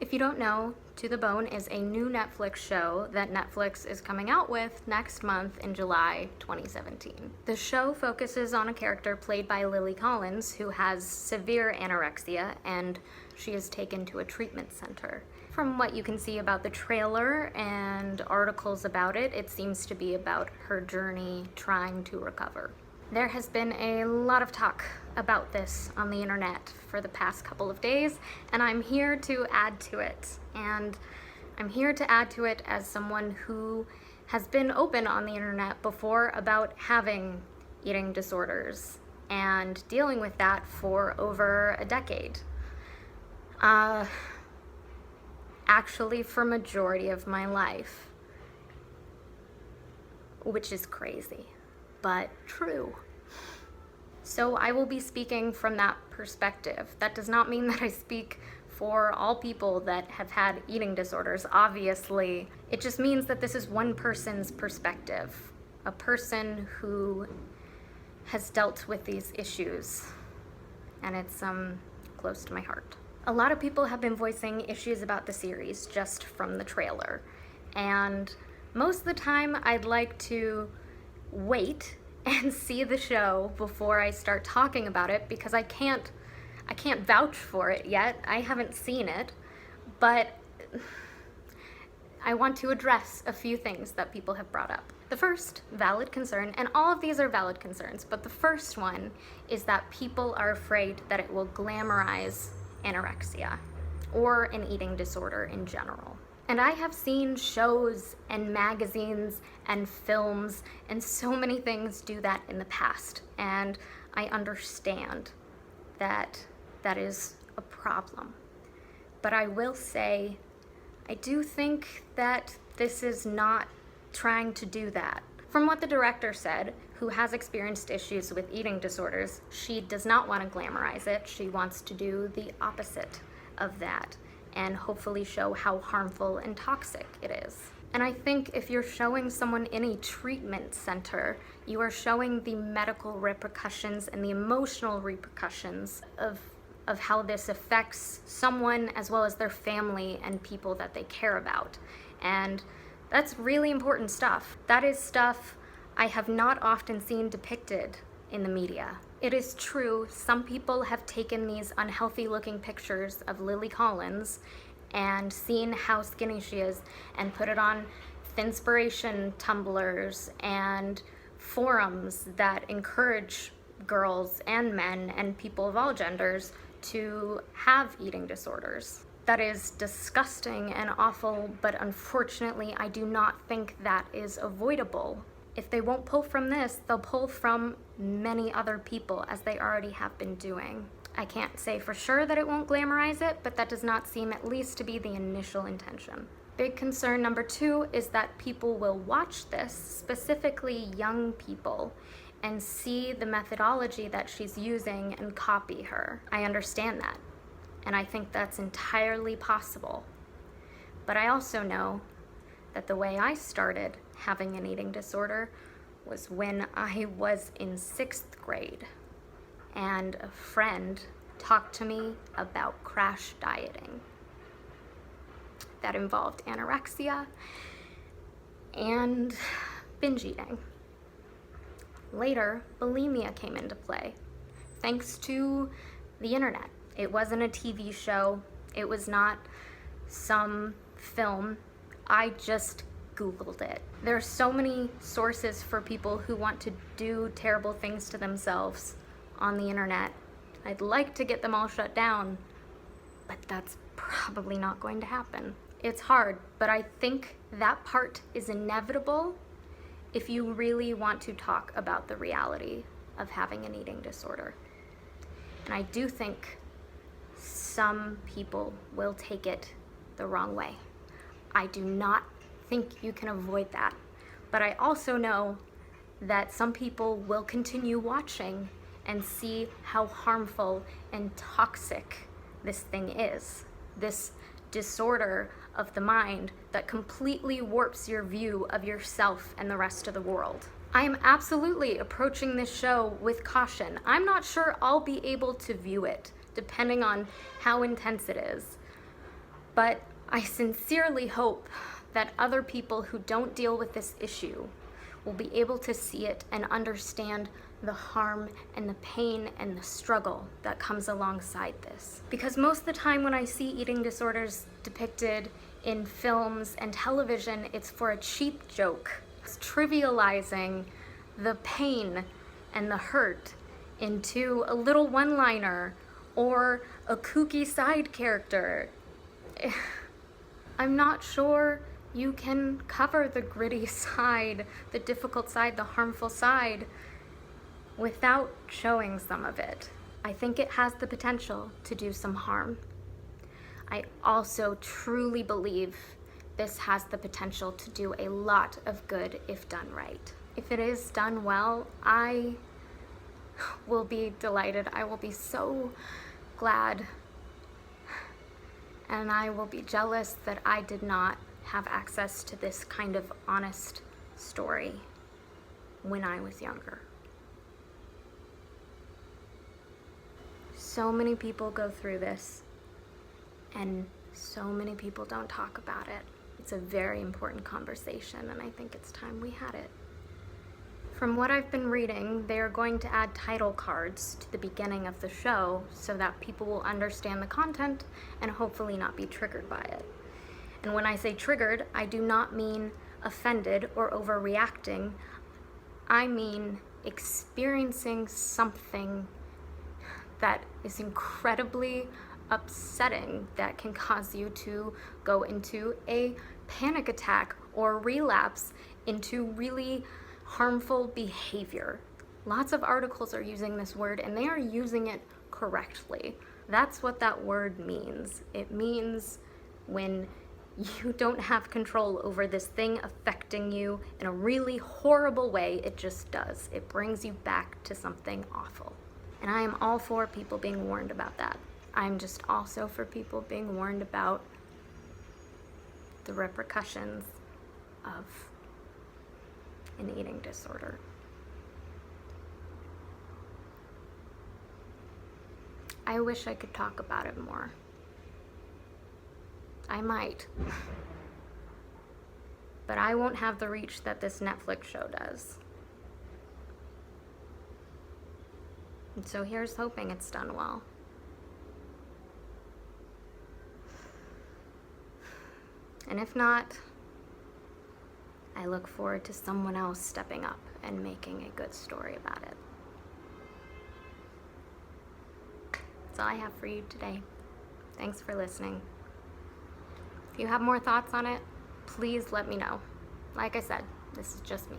If you don't know, To the Bone is a new Netflix show that Netflix is coming out with next month in July 2017. The show focuses on a character played by Lily Collins who has severe anorexia, and she is taken to a treatment center. From what you can see about the trailer and articles about it, it seems to be about her journey trying to recover. There has been a lot of talk about this on the internet for the past couple of days, and I'm here to add to it. And I'm here to add to it as someone who has been open on the internet before about having eating disorders and dealing with that for over a decade. Actually, for majority of my life, which is crazy, but true. So I will be speaking from that perspective. That does not mean that I speak for all people that have had eating disorders, obviously. It just means that this is one person's perspective, a person who has dealt with these issues, and it's close to my heart. A lot of people have been voicing issues about the series just from the trailer, and most of the time I'd like to wait and see the show before I start talking about it, because I can't vouch for it yet. I haven't seen it, but I want to address a few things that people have brought up. The first valid concern, and all of these are valid concerns, but the first one is that people are afraid that it will glamorize anorexia or an eating disorder in general. And I have seen shows and magazines and films and so many things do that in the past, and I understand that that is a problem. But I will say, I do think that this is not trying to do that. From what the director said, who has experienced issues with eating disorders, she does not want to glamorize it. She wants to do the opposite of that and hopefully show how harmful and toxic it is. And I think if you're showing someone in a treatment center, you are showing the medical repercussions and the emotional repercussions of how this affects someone as well as their family and people that they care about. And that's really important stuff. That is stuff I have not often seen depicted in the media. It is true, some people have taken these unhealthy looking pictures of Lily Collins and seen how skinny she is and put it on Thinspiration tumblers and forums that encourage girls and men and people of all genders to have eating disorders. That is disgusting and awful, but unfortunately I do not think that is avoidable. If they won't pull from this, they'll pull from many other people, as they already have been doing. I can't say for sure that it won't glamorize it, but that does not seem at least to be the initial intention. Big concern number 2 is that people will watch this, specifically young people, and see the methodology that she's using and copy her. I understand that, and I think that's entirely possible. But I also know that the way I started having an eating disorder was when I was in 6th grade, and a friend talked to me about crash dieting. That involved anorexia and binge eating. Later, bulimia came into play, thanks to the internet. It wasn't a TV show, it was not some film. I just Googled it. There are so many sources for people who want to do terrible things to themselves on the internet. I'd like to get them all shut down, but that's probably not going to happen. It's hard, but I think that part is inevitable if you really want to talk about the reality of having an eating disorder. And I do think some people will take it the wrong way. I do not think you can avoid that, but I also know that some people will continue watching and see how harmful and toxic this thing is, this disorder of the mind that completely warps your view of yourself and the rest of the world. I am absolutely approaching this show with caution. I'm not sure I'll be able to view it, depending on how intense it is. But I sincerely hope that other people who don't deal with this issue will be able to see it and understand the harm and the pain and the struggle that comes alongside this. Because most of the time when I see eating disorders depicted in films and television, it's for a cheap joke. It's trivializing the pain and the hurt into a little one-liner or a kooky side character. I'm not sure you can cover the gritty side, the difficult side, the harmful side without showing some of it. I think it has the potential to do some harm. I also truly believe this has the potential to do a lot of good if done right. If it is done well, I will be delighted. I will be so glad, and I will be jealous that I did not have access to this kind of honest story when I was younger. So many people go through this, and so many people don't talk about it. It's a very important conversation, and I think it's time we had it. From what I've been reading, they are going to add title cards to the beginning of the show so that people will understand the content and hopefully not be triggered by it. And when I say triggered, I do not mean offended or overreacting. I mean experiencing something that is incredibly upsetting that can cause you to go into a panic attack or relapse into really harmful behavior. Lots of articles are using this word, and they are using it correctly. That's what that word means. It means when you don't have control over this thing affecting you in a really horrible way. It just does. It brings you back to something awful. And I am all for people being warned about that. I'm just also for people being warned about the repercussions of an eating disorder. I wish I could talk about it more. I might. But I won't have the reach that this Netflix show does. And so here's hoping it's done well. And if not, I look forward to someone else stepping up and making a good story about it. That's all I have for you today. Thanks for listening. If you have more thoughts on it, please let me know. Like I said, this is just me.